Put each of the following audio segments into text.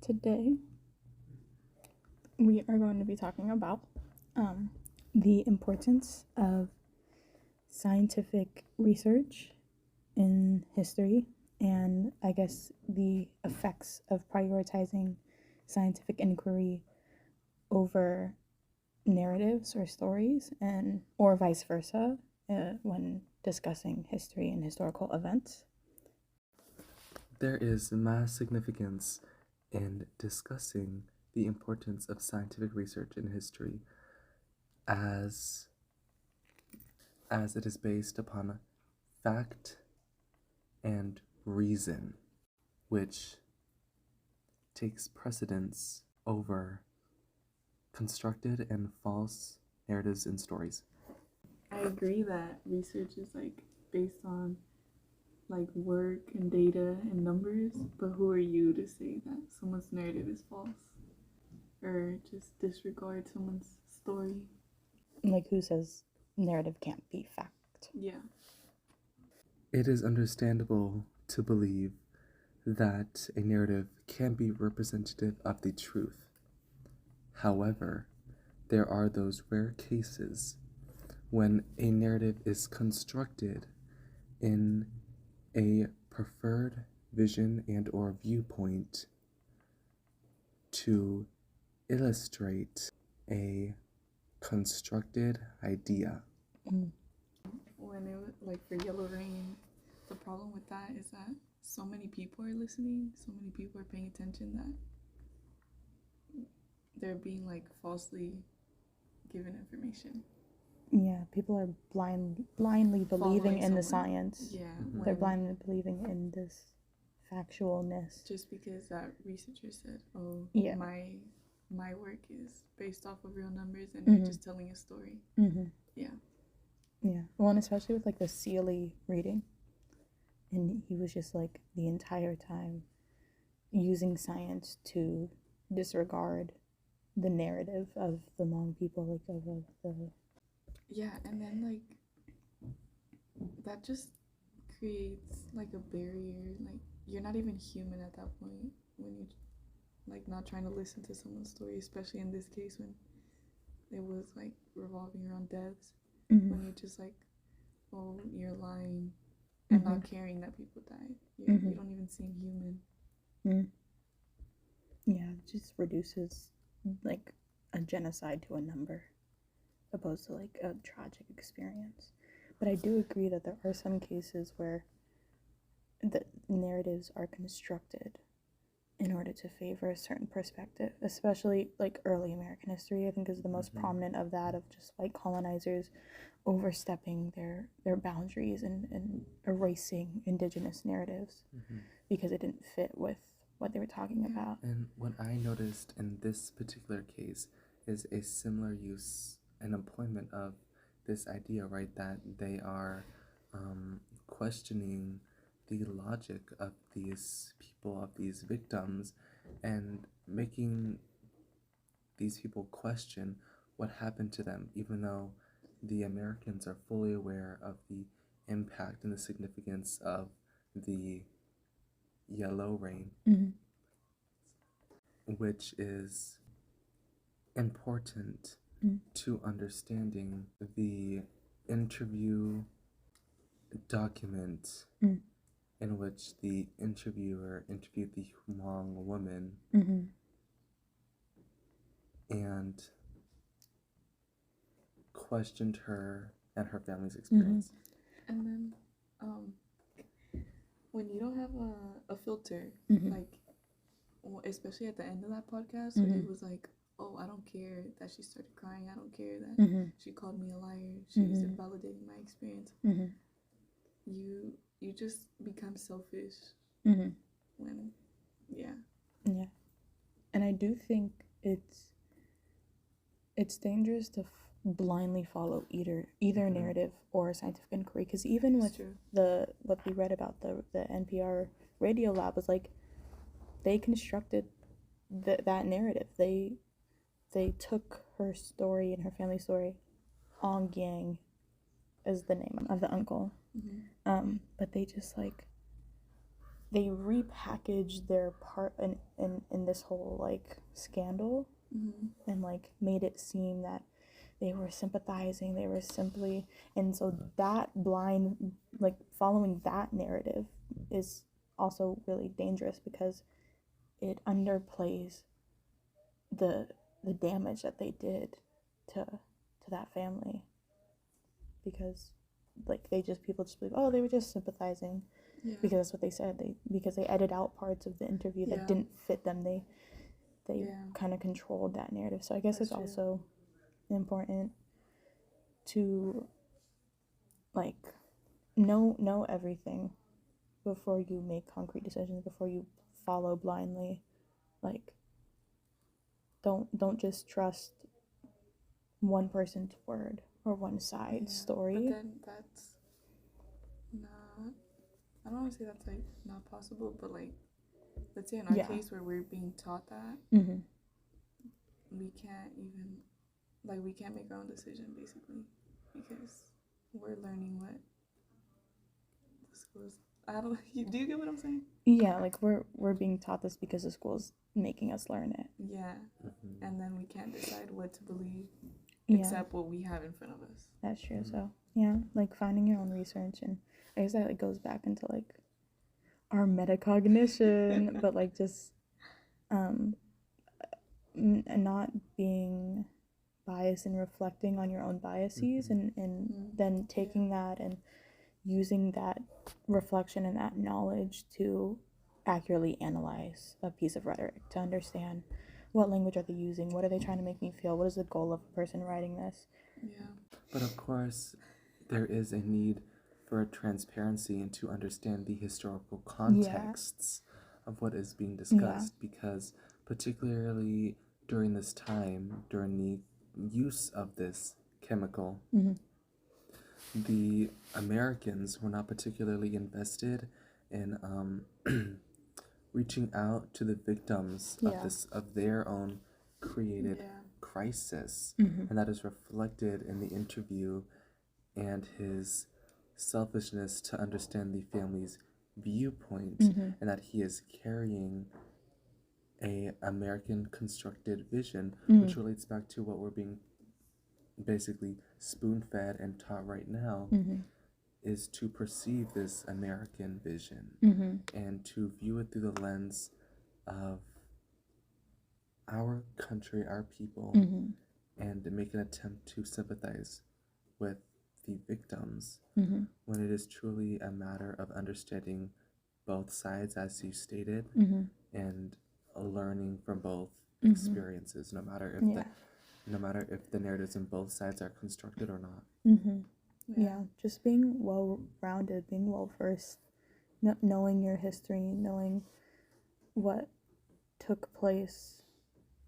Today, we are going to be talking about the importance of scientific research in history and I guess the effects of prioritizing scientific inquiry over narratives or stories or vice versa when discussing history and historical events. There is mass significance in discussing the importance of scientific research in history as it is based upon fact and reason, which takes precedence over constructed and false narratives and stories. I agree that research is based on work and data and numbers, but who are you to say that someone's narrative is false or just disregard someone's story? Like, who says narrative can't be fact? Yeah. It is understandable to believe that a narrative can be representative of the truth. However, there are those rare cases when a narrative is constructed in a preferred vision and or viewpoint to illustrate a constructed idea. When it was for Yellow Rain, the problem with that is that so many people are listening, so many people are paying attention that they're being falsely given information. Yeah, people are blindly believing in the science. Yeah. They're blindly believing in this factualness. Just because that researcher said, oh, yeah, my work is based off of real numbers and you're just telling a story. Yeah. Yeah. Well, and especially with the Seeley reading. And he was just the entire time using science to disregard the narrative of the Hmong people, of the... Yeah, and then that just creates a barrier. You're not even human at that point when you're not trying to listen to someone's story, especially in this case when it was revolving around deaths. When you're just oh, you're lying and not caring that people died. You don't even seem human. Yeah, it just reduces a genocide to a number, opposed to a tragic experience. But I do agree that there are some cases where the narratives are constructed in order to favor a certain perspective, especially early American history. I think is the most prominent of that, of just white colonizers overstepping their boundaries and erasing indigenous narratives because it didn't fit with what they were talking about. And what I noticed in this particular case is a similar use and employment of this idea, right, that they are questioning the logic of these people, of these victims, and making these people question what happened to them, even though the Americans are fully aware of the impact and the significance of the Yellow Rain, which is important to understanding the interview document in which the interviewer interviewed the Hmong woman and questioned her and her family's experience. And then when you don't have a filter, especially at the end of that podcast where he was oh, I don't care that she started crying, I don't care that she called me a liar, she's invalidating my experience. You just become selfish when yeah. And I do think it's dangerous to blindly follow either narrative or scientific inquiry, because even with what we read about the NPR radio lab was they constructed that narrative. They took her story and her family story. Ong Yang is the name of the uncle. But they just they repackaged their part in this whole like scandal, and like made it seem that they were sympathizing, they were simply, and so that blind, like following that narrative is also really dangerous because it underplays the damage that they did to that family, because like people just believe, oh, they were just sympathizing, because that's what they said, because they edited out parts of the interview that didn't fit them, they kind of controlled that narrative. So I guess it's also important to like know everything before you make concrete decisions, before you follow blindly. Like don't just trust one person's word or one side's story. But then that's not, I don't want to say that's like not possible, but like let's say in our case where we're being taught that, we can't even, like, we can't make our own decision basically, because we're learning what the schools, I don't, do you get what I'm saying? Yeah, like we're being taught this because the school's making us learn it. Yeah. And then we can't decide what to believe except what we have in front of us. That's true. So yeah, like finding your own research, and I guess that like goes back into like our metacognition, but like just not being biased and reflecting on your own biases, and then taking that and using that reflection and that knowledge to accurately analyze a piece of rhetoric, to understand what language are they using, what are they trying to make me feel, what is the goal of a person writing this. But of course, there is a need for transparency and to understand the historical contexts of what is being discussed, because particularly during this time, during the use of this chemical, the Americans were not particularly invested in reaching out to the victims of their own created crisis, and that is reflected in the interview and his selfishness to understand the family's viewpoint, and that he is carrying a American constructed vision, which relates back to what we're being basically spoon-fed and taught right now, is to perceive this American vision and to view it through the lens of our country, our people, and make an attempt to sympathize with the victims, when it is truly a matter of understanding both sides, as you stated, and learning from both experiences, no matter if the narratives in both sides are constructed or not. Just being well-rounded, being well-versed, knowing your history, knowing what took place.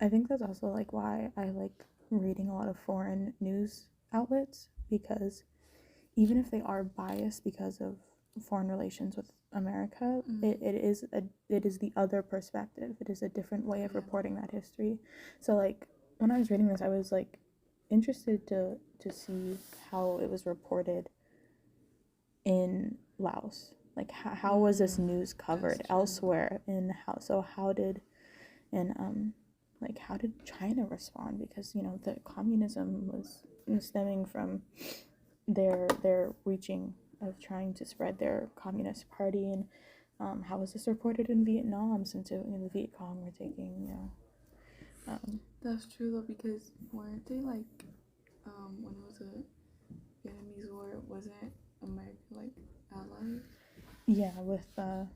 I think that's also like why I like reading a lot of foreign news outlets, because even if they are biased because of foreign relations with America, it is the other perspective. It is a different way of reporting that history. So like when I was reading this, I was like interested to see how it was reported in Laos. Like how was this news covered elsewhere, and how did China respond, because the communism was stemming from their reaching of trying to spread their communist party, and how was this reported in Vietnam, since the Viet Cong were taking That's true though, because weren't they like when it was a Vietnamese war, wasn't America like allies? Yeah, with so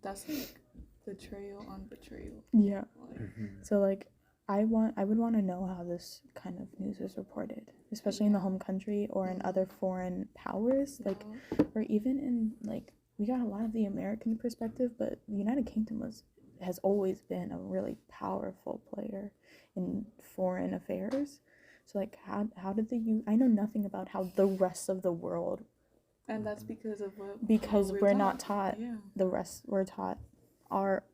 that's like betrayal on betrayal. Yeah. So like I would want to know how this kind of news is reported, especially in the home country or in other foreign powers, like, or even in like, we got a lot of the American perspective, but the United Kingdom has always been a really powerful player in foreign affairs. So like how did I know nothing about how the rest of the world, and that's because of we're not taught the rest. We're taught our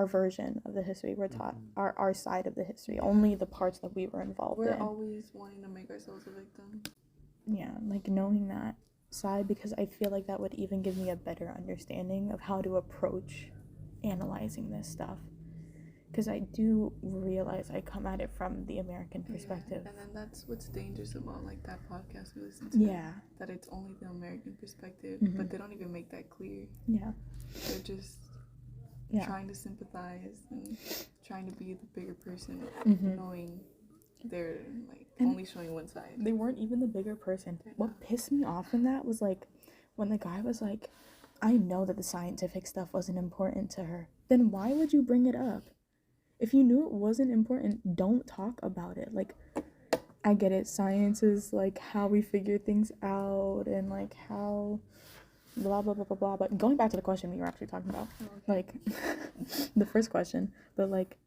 version of the history. We're taught our side of the history, only the parts that we were involved in. We're always wanting to make ourselves a victim. Yeah, like knowing that side because I feel like that would even give me a better understanding of how to approach analyzing this stuff. Because I do realize I come at it from the American perspective. Yeah, and then that's what's dangerous about like that podcast we listen to. Yeah. That it's only the American perspective, Mhm. but they don't even make that clear. Yeah. They're just Yeah. trying to sympathize and trying to be the bigger person, Mhm. knowing they're like And only showing one side. They weren't even the bigger person. What pissed me off in that was like when the guy was like, I know that the scientific stuff wasn't important to her. Then why would you bring it up? If you knew it wasn't important, don't talk about it. Like, I get it. Science is like how we figure things out and like how blah blah blah blah blah. But going back to the question we were actually talking about, like the first question, but like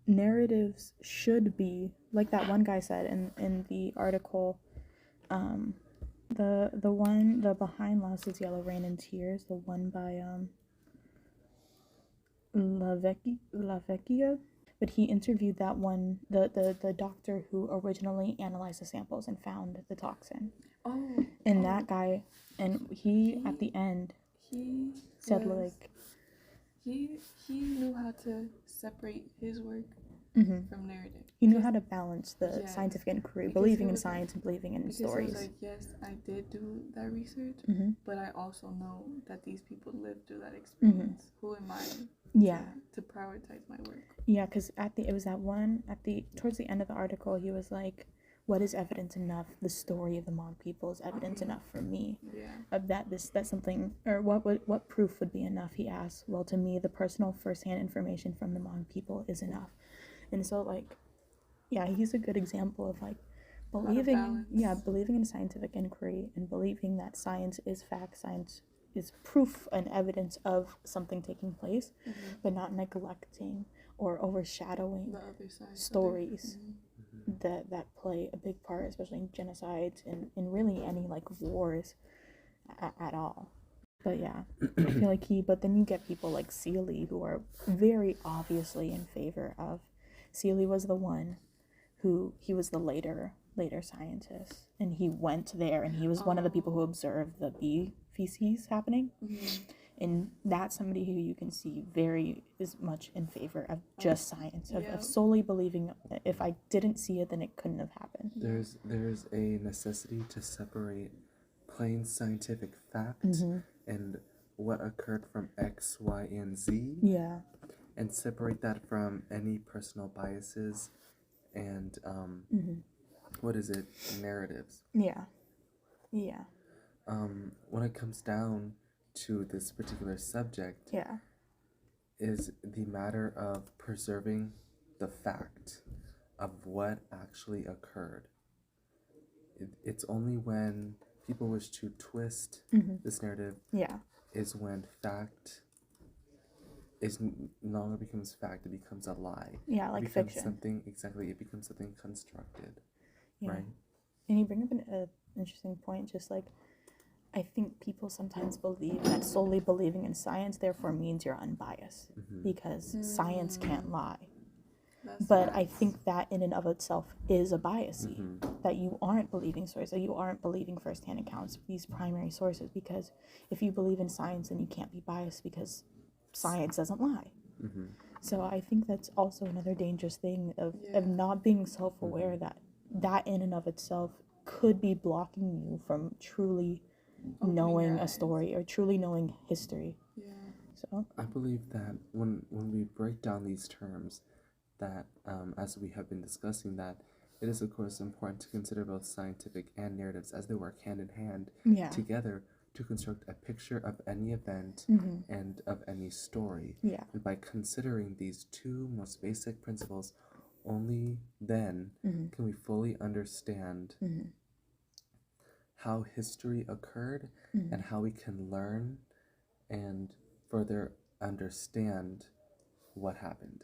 narratives should be like that one guy said in the article, the Behind Losses, Yellow Rain and Tears, the one by Lavecchia. But he interviewed that one, the doctor who originally analyzed the samples and found the toxin. Oh. And that guy, and he at the end, he said like he knew how to separate his work from narrative. He knew how to balance the Yes. scientific inquiry, Because believing in was like- science and believing in Because he stories. was like, yes, I did do that research, but I also know that these people lived through that experience. Who am I Yeah. to prioritize my work? Yeah, because it was that one towards the end of the article, he was like, "What is evidence enough? The story of the Hmong people is evidence enough for me." Yeah. That's something, or what proof would be enough? He asked. Well, to me, the personal firsthand information from the Hmong people is enough, and so like, yeah, he's a good example of like believing in scientific inquiry and believing that science is fact, science is proof and evidence of something taking place, but not neglecting or overshadowing The other side stories that play a big part, especially in genocides and in really any like wars at all. But yeah, I feel like but then you get people like Seeley who are very obviously in favor of. Seeley was the one he was the later scientist, and he went there and he was one of the people who observed the bee feces happening. And that's somebody who you can see is much in favor of just science, of solely believing if I didn't see it, then it couldn't have happened. There's a necessity to separate plain scientific fact and what occurred from X, Y, and Z. Yeah. And separate that from any personal biases and what is it? Narratives. Yeah. Yeah. When it comes down to this particular subject, is the matter of preserving the fact of what actually occurred. It's only when people wish to twist this narrative is when fact no longer becomes fact, it becomes a lie. Yeah, like fiction. It becomes something constructed, right? And you bring up an interesting point, just like, I think people sometimes believe that solely believing in science therefore means you're unbiased, because science can't lie. But I think that in and of itself is a bias, that you aren't believing stories, that you aren't believing firsthand accounts, these primary sources, because if you believe in science, then you can't be biased because science doesn't lie. So I think that's also another dangerous thing of not being self-aware that in and of itself could be blocking you from truly knowing a story or truly knowing history. So I believe that when we break down these terms, that as we have been discussing, that it is of course important to consider both scientific and narratives as they work hand in hand together to construct a picture of any event and of any story. And by considering these two most basic principles, only then can we fully understand how history occurred and how we can learn and further understand what happened.